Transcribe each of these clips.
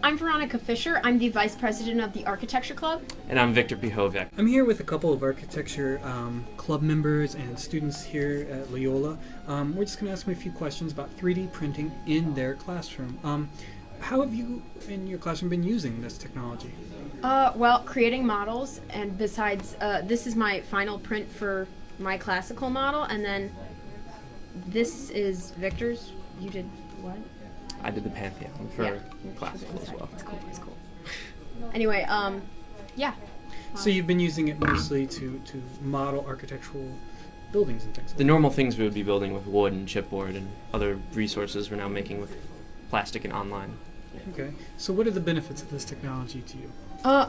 I'm Veronica Fisher. I'm the Vice President of the Architecture Club. And I'm Victor Pihovic. I'm here with a couple of architecture club members and students here at Loyola. We're just going to ask them a few questions about 3D printing in their classroom. How have you in your classroom been using this technology? Well, creating models, and besides, this is my final print for my classical model, and then this is Victor's. You did what? I did the Pantheon for classical as well. It's cool. Anyway, yeah. So you've been using it mostly to model architectural buildings and things like The normal things we would be building with wood and chipboard and other resources we're now making with plastic and online. Okay. So what are the benefits of this technology to you?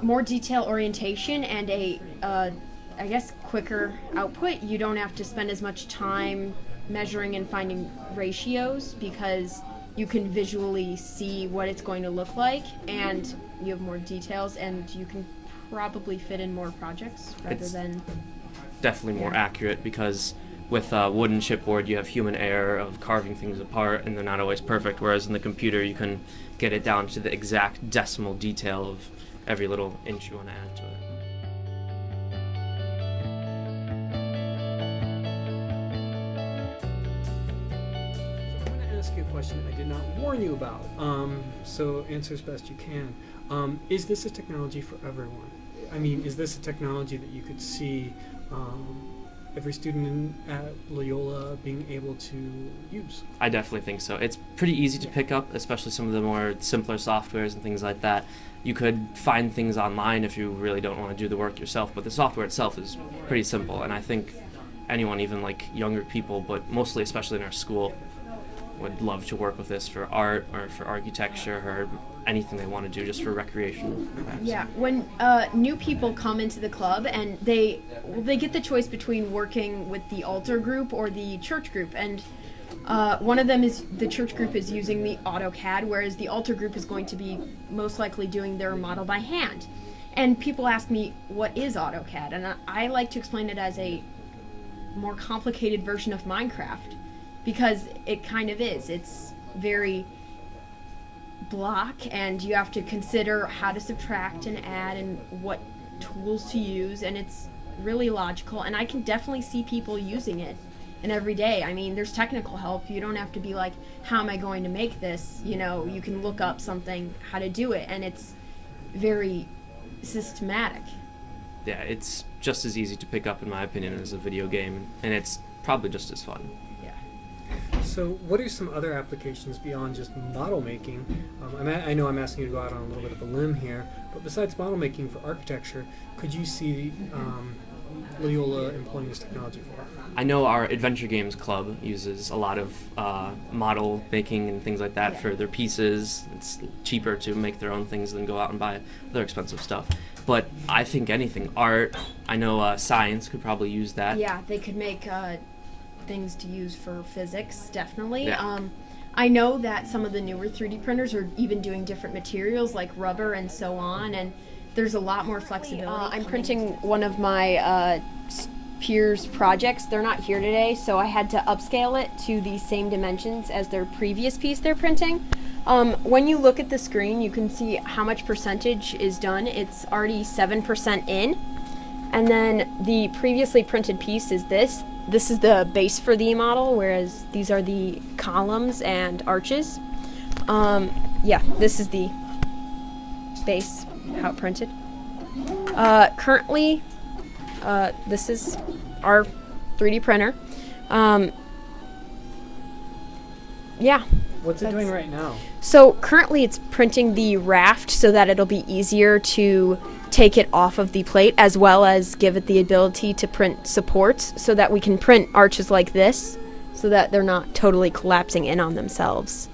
More detail orientation and I guess quicker output. You don't have to spend as much time measuring and finding ratios because you can visually see what it's going to look like, and you have more details, and you can probably fit in more projects rather than... Definitely more accurate, because with wood and chipboard you have human error of carving things apart and they're not always perfect, whereas in the computer you can get it down to the exact decimal detail of every little inch you want to add to it. Ask you a question I did not warn you about, so answer as best you can. Is this a technology for everyone? I mean, is this a technology that you could see every student at Loyola being able to use? I definitely think so. It's pretty easy to pick up, especially some of the more simpler softwares and things like that. You could find things online if you really don't want to do the work yourself, but the software itself is pretty simple, and I think anyone, even like younger people, but mostly especially in our school, would love to work with this for art or for architecture or anything they want to do just for recreation. Perhaps. Yeah, when new people come into the club and they get the choice between working with the altar group or the church group, and one of them is the church group is using the AutoCAD, whereas the altar group is going to be most likely doing their model by hand. And people ask me, what is AutoCAD? And I like to explain it as a more complicated version of Minecraft, because it kind of is. It's very block, and you have to consider how to subtract and add and what tools to use, and it's really logical, and I can definitely see people using it in every day. I mean, there's technical help. You don't have to be like, how am I going to make this? You know, you can look up something, how to do it, and it's very systematic. Yeah, it's just as easy to pick up, in my opinion, as a video game, and it's probably just as fun. So what are some other applications beyond just model making? I know I'm asking you to go out on a little bit of a limb here, but besides model making for architecture, could you see Loyola employing this technology for? I know our Adventure Games Club uses a lot of model making and things like that for their pieces. It's cheaper to make their own things than go out and buy other expensive stuff. But I think anything, art, I know science could probably use that. Yeah, they could make things to use for physics, definitely. Yeah. I know that some of the newer 3D printers are even doing different materials like rubber and so on, and there's a lot more flexibility. I'm printing one of my peers' projects. They're not here today, so I had to upscale it to the same dimensions as their previous piece they're printing. When you look at the screen, you can see how much percentage is done. It's already 7% in, and then the previously printed piece is this. This is the base for the model, whereas these are the columns and arches. Yeah, this is the base, how it printed. Currently, this is our 3D printer. Yeah. What's it doing right now? So currently it's printing the raft so that it'll be easier to take it off of the plate, as well as give it the ability to print supports so that we can print arches like this so that they're not totally collapsing in on themselves.